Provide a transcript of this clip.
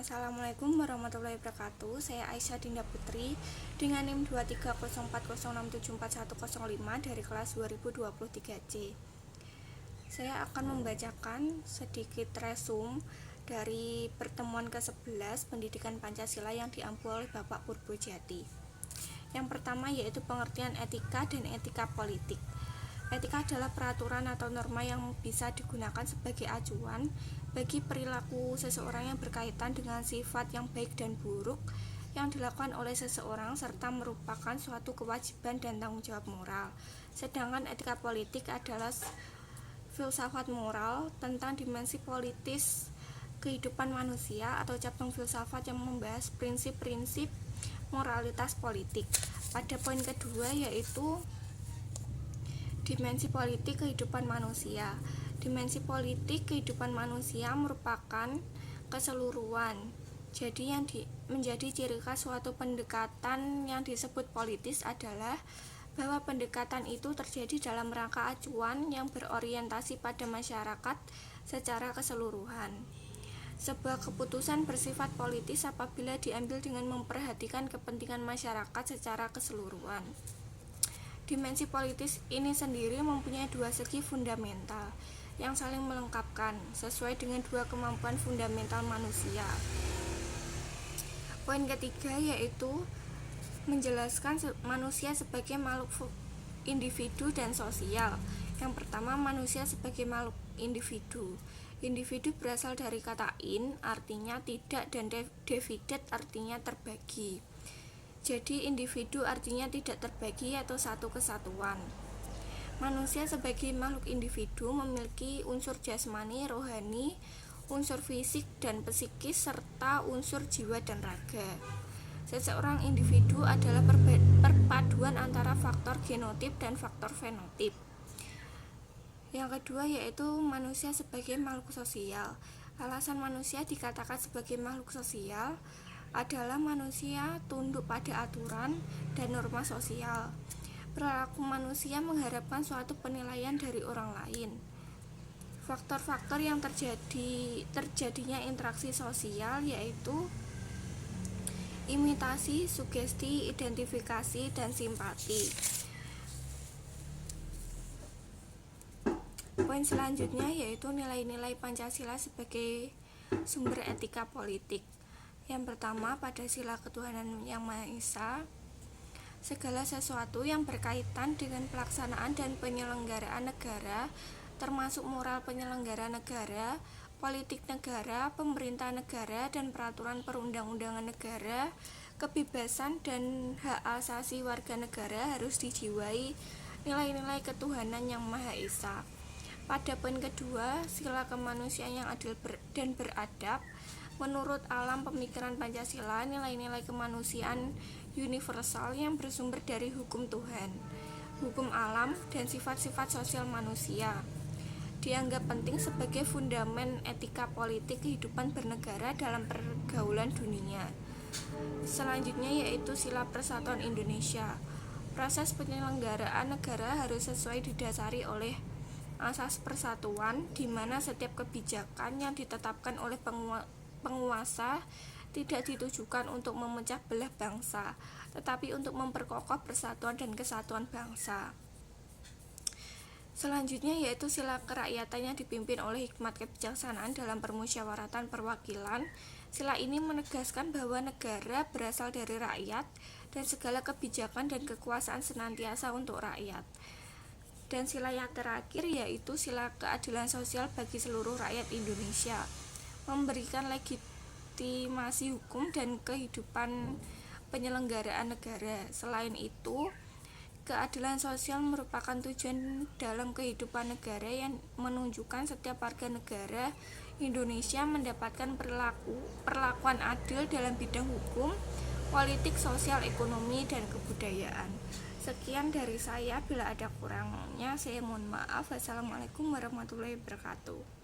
Assalamualaikum warahmatullahi wabarakatuh. Saya Aisyah Dinda Putri dengan NIM 23040674105 dari kelas 2023C. Saya akan membacakan sedikit resume dari pertemuan ke-11 Pendidikan Pancasila yang diampu oleh Bapak Purbojati. Yang pertama yaitu pengertian etika dan etika politik. Etika adalah peraturan atau norma yang bisa digunakan sebagai acuan bagi perilaku seseorang yang berkaitan dengan sifat yang baik dan buruk yang dilakukan oleh seseorang serta merupakan suatu kewajiban dan tanggung jawab moral. Sedangkan etika politik adalah filsafat moral tentang dimensi politis kehidupan manusia atau cabang filsafat yang membahas prinsip-prinsip moralitas politik. Pada poin kedua yaitu dimensi politik kehidupan manusia. Dimensi politik kehidupan manusia merupakan keseluruhan. Jadi yang menjadi ciri khas suatu pendekatan yang disebut politis adalah bahwa pendekatan itu terjadi dalam rangka acuan yang berorientasi pada masyarakat secara keseluruhan. Sebuah keputusan bersifat politis apabila diambil dengan memperhatikan kepentingan masyarakat secara keseluruhan. Dimensi politis ini sendiri mempunyai dua segi fundamental yang saling melengkapkan sesuai dengan dua kemampuan fundamental manusia. Poin ketiga yaitu menjelaskan manusia sebagai makhluk individu dan sosial. Yang pertama, manusia sebagai makhluk individu. Individu berasal dari kata in, artinya tidak, dan divided artinya terbagi. Jadi individu artinya tidak terbagi atau satu kesatuan. Manusia sebagai makhluk individu memiliki unsur jasmani, rohani, unsur fisik dan psikis serta unsur jiwa dan raga. Seseorang individu adalah perpaduan antara faktor genotip dan faktor fenotip. Yang kedua yaitu manusia sebagai makhluk sosial. Alasan manusia dikatakan sebagai makhluk sosial adalah manusia tunduk pada aturan dan norma sosial. Perilaku manusia mengharapkan suatu penilaian dari orang lain. Faktor-faktor yang terjadinya interaksi sosial yaitu imitasi, sugesti, identifikasi, dan simpati. Poin selanjutnya yaitu nilai-nilai Pancasila sebagai sumber etika politik. Yang pertama, pada sila ketuhanan yang Maha Esa, segala sesuatu yang berkaitan dengan pelaksanaan dan penyelenggaraan negara, termasuk moral penyelenggara negara, politik negara, pemerintah negara, dan peraturan perundang-undangan negara, kebebasan dan hak asasi warga negara harus dijiwai nilai-nilai ketuhanan yang Maha Esa. Pada poin kedua, sila kemanusiaan yang adil dan beradab. Menurut alam pemikiran Pancasila, nilai-nilai kemanusiaan universal yang bersumber dari hukum Tuhan, hukum alam, dan sifat-sifat sosial manusia dianggap penting sebagai fundamen etika politik kehidupan bernegara dalam pergaulan dunia. Selanjutnya yaitu sila persatuan Indonesia. Proses penyelenggaraan negara harus sesuai didasari oleh asas persatuan, di mana setiap kebijakan yang ditetapkan oleh penguasa tidak ditujukan untuk memecah belah bangsa, tetapi untuk memperkokoh persatuan dan kesatuan bangsa. Selanjutnya yaitu sila kerakyatan yang dipimpin oleh hikmat kebijaksanaan dalam permusyawaratan perwakilan. Sila ini menegaskan bahwa negara berasal dari rakyat dan segala kebijakan dan kekuasaan senantiasa untuk rakyat. Dan sila yang terakhir yaitu sila keadilan sosial bagi seluruh rakyat Indonesia, memberikan legitimasi hukum dan kehidupan penyelenggaraan negara. Selain itu, keadilan sosial merupakan tujuan dalam kehidupan negara yang menunjukkan setiap warga negara Indonesia mendapatkan perlakuan adil dalam bidang hukum, politik, sosial, ekonomi, dan kebudayaan. Sekian dari saya, bila ada kurangnya saya mohon maaf. Wassalamualaikum warahmatullahi wabarakatuh.